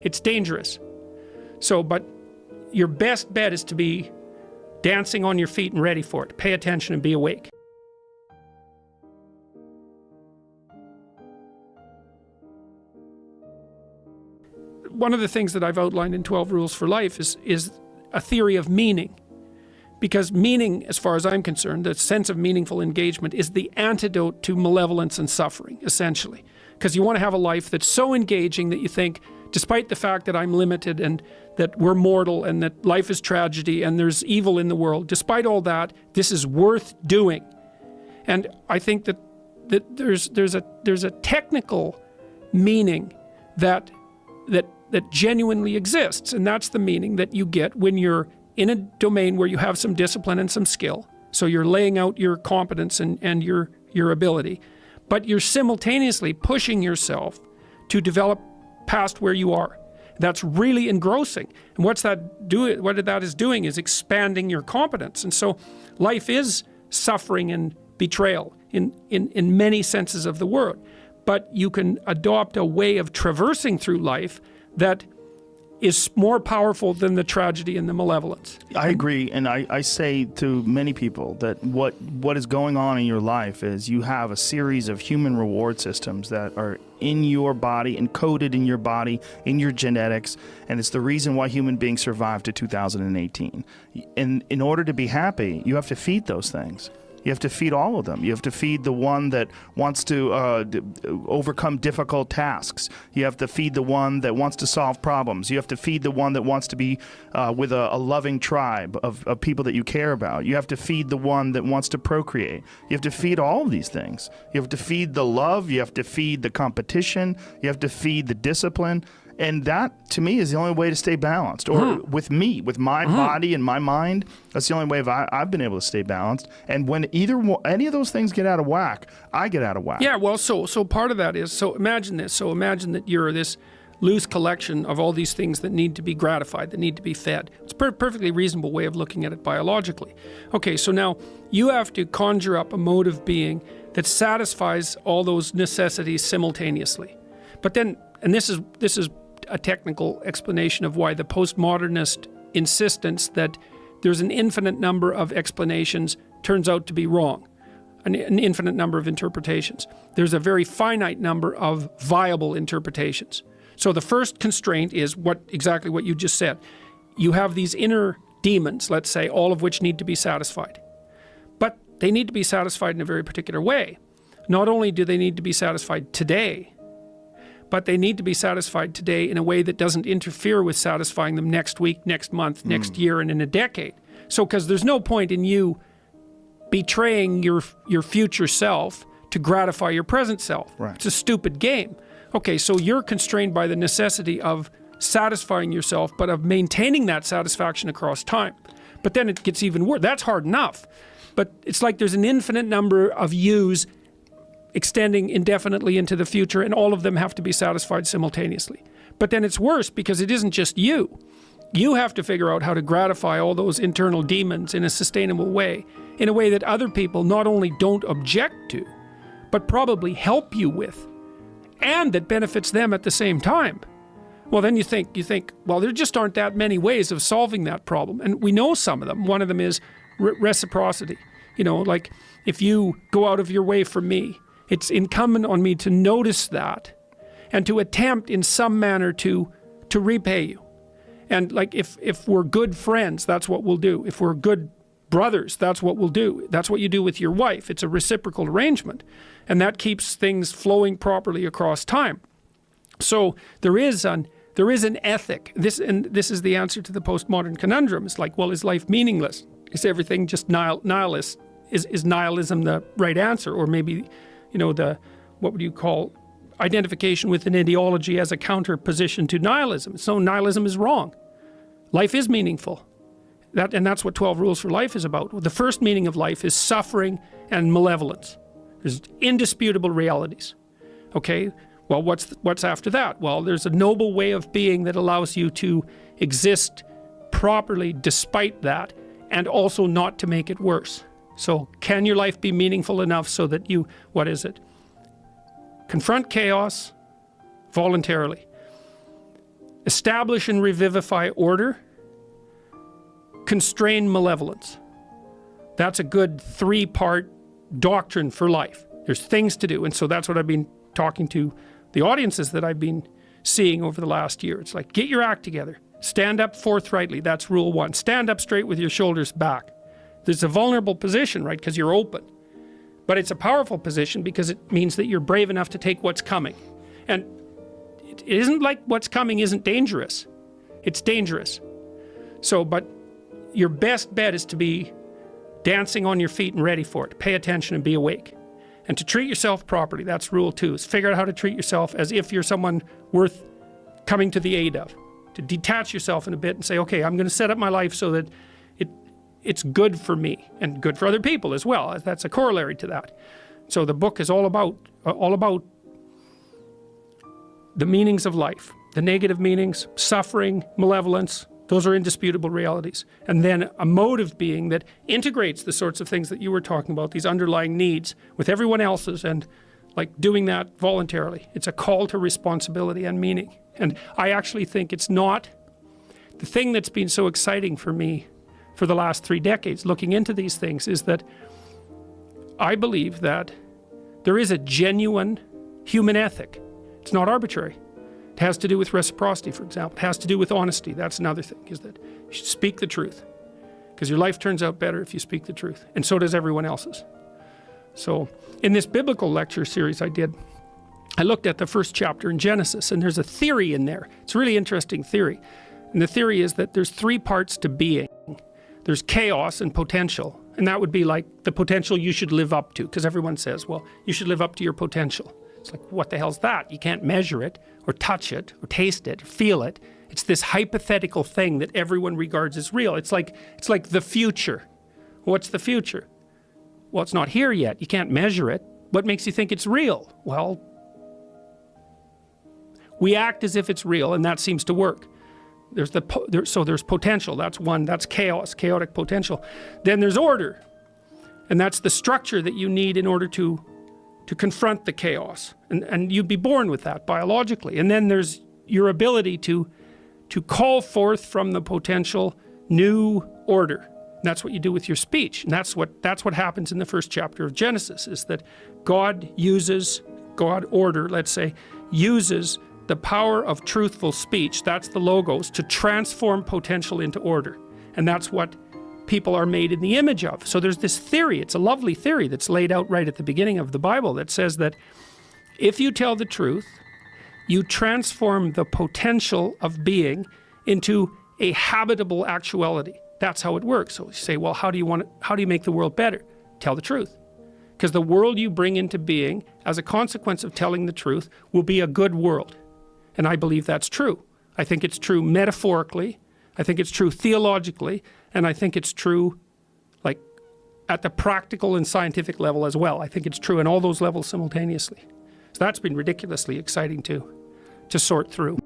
It's dangerous. So, but your best bet is to be dancing on your feet and ready for it. Pay attention and be awake. One of the things that I've outlined in 12 Rules for Life is a theory of meaning. Because meaning, as far as I'm concerned, the sense of meaningful engagement is the antidote to malevolence and suffering, essentially. Because you want to have a life that's so engaging that you think, despite the fact that I'm limited and that we're mortal and that life is tragedy and there's evil in the world, despite all that, this is worth doing. And I think that there's a technical meaning that genuinely exists, and that's the meaning that you get when you're in a domain where you have some discipline and some skill. So you're laying out your competence and your ability, but you're simultaneously pushing yourself to develop past where you are. That's really engrossing. And what that is doing is expanding your competence. And so life is suffering and betrayal in many senses of the word. But you can adopt a way of traversing through life that is more powerful than the tragedy and the malevolence. I agree, and I say to many people that what is going on in your life is you have a series of human reward systems that are in your body, encoded in your body, in your genetics, and it's the reason why human beings survived to 2018. And in order to be happy, you have to feed those things. You have to feed all of them. You have to feed the one that wants to overcome difficult tasks. You have to feed the one that wants to solve problems. You have to feed the one that wants to be with a loving tribe of people that you care about. You have to feed the one that wants to procreate. You have to feed all of these things. You have to feed the love. You have to feed the competition. You have to feed the discipline. And that, to me, is the only way to stay balanced. Or with me, with my body and my mind, that's the only way I've been able to stay balanced. And when any of those things get out of whack, I get out of whack. Yeah, well, so part of that is, so imagine this. So imagine that you're this loose collection of all these things that need to be gratified, that need to be fed. It's a perfectly reasonable way of looking at it biologically. Okay, so now you have to conjure up a mode of being that satisfies all those necessities simultaneously. But then, and this is a technical explanation of why the postmodernist insistence that there's an infinite number of explanations turns out to be wrong, an infinite number of interpretations. There's a very finite number of viable interpretations. So the first constraint is exactly what you just said. You have these inner demons, let's say, all of which need to be satisfied. But they need to be satisfied in a very particular way. Not only do they need to be satisfied today, but they need to be satisfied today in a way that doesn't interfere with satisfying them next week, next month, next year, and in a decade. So, because there's no point in you betraying your future self to gratify your present self. Right. It's a stupid game. Okay, so you're constrained by the necessity of satisfying yourself, but of maintaining that satisfaction across time. But then it gets even worse. That's hard enough. But it's like there's an infinite number of yous extending indefinitely into the future, and all of them have to be satisfied simultaneously. But then it's worse because it isn't just you. You have to figure out how to gratify all those internal demons in a sustainable way, in a way that other people not only don't object to, but probably help you with, and that benefits them at the same time. Well, then you think, well, there just aren't that many ways of solving that problem. And we know some of them. One of them is reciprocity. You know, like if you go out of your way for me, it's incumbent on me to notice that and to attempt in some manner to repay you. And like if we're good friends, that's what we'll do. If we're good brothers, that's what we'll do. That's what you do with your wife. It's a reciprocal arrangement. And that keeps things flowing properly across time. So there is an ethic. This is the answer to the postmodern conundrum. It's like, well, is life meaningless? Is everything just nihilist? Is nihilism the right answer? Or maybe, you know, what would you call identification with an ideology as a counterposition to nihilism? So nihilism is wrong. Life is meaningful. And that's what 12 Rules for Life is about. The first meaning of life is suffering and malevolence. There's indisputable realities. Okay? Well, what's after that? Well, there's a noble way of being that allows you to exist properly despite that, and also not to make it worse. So can your life be meaningful enough so that you, confront chaos voluntarily. establish and revivify order, constrain malevolence. That's a good 3-part doctrine for life. There's things to do. And so that's what I've been talking to the audiences that I've been seeing over the last year. It's like, get your act together. Stand up forthrightly. That's rule 1. Stand up straight with your shoulders back. There's a vulnerable position, right? Because you're open. But it's a powerful position because it means that you're brave enough to take what's coming. And it isn't like what's coming isn't dangerous. It's dangerous. So, but your best bet is to be dancing on your feet and ready for it. Pay attention and be awake. And to treat yourself properly. That's rule 2, is figure out how to treat yourself as if you're someone worth coming to the aid of. To detach yourself in a bit and say, okay, I'm going to set up my life so that it's good for me and good for other people as well. That's a corollary to that. So the book is all about the meanings of life, the negative meanings, suffering, malevolence. Those are indisputable realities. And then a motive being that integrates the sorts of things that you were talking about, these underlying needs, with everyone else's, and like doing that voluntarily. It's a call to responsibility and meaning. And I actually think it's not the thing that's been so exciting for me for the last 3 decades, looking into these things, is that I believe that there is a genuine human ethic. It's not arbitrary. It has to do with reciprocity, for example. It has to do with honesty. That's another thing, is that you should speak the truth. Because your life turns out better if you speak the truth. And so does everyone else's. So in this biblical lecture series I did, I looked at the first chapter in Genesis, and there's a theory in there. It's a really interesting theory. And the theory is that there's 3 parts to being. There's chaos and potential. And that would be like the potential you should live up to. Because everyone says, well, you should live up to your potential. It's like, what the hell's that? You can't measure it, or touch it, or taste it, or feel it. It's this hypothetical thing that everyone regards as real. It's like the future. What's the future? Well, it's not here yet. You can't measure it. What makes you think it's real? Well, we act as if it's real, and that seems to work. So there's potential. That's one. That's chaos, chaotic potential. Then there's order, and that's the structure that you need in order to confront the chaos. And you'd be born with that biologically. And then there's your ability to call forth from the potential new order. And that's what you do with your speech. And that's what happens in the first chapter of Genesis, is that God order, let's say, uses the power of truthful speech, that's the logos, to transform potential into order. And that's what people are made in the image of. So there's this theory, it's a lovely theory that's laid out right at the beginning of the Bible, that says that if you tell the truth, you transform the potential of being into a habitable actuality. That's how it works. So you say, well, how do you make the world better? Tell the truth. Because the world you bring into being as a consequence of telling the truth will be a good world. And I believe that's true. I think it's true metaphorically. I think it's true theologically. And I think it's true like at the practical and scientific level as well. I think it's true in all those levels simultaneously. So that's been ridiculously exciting to sort through.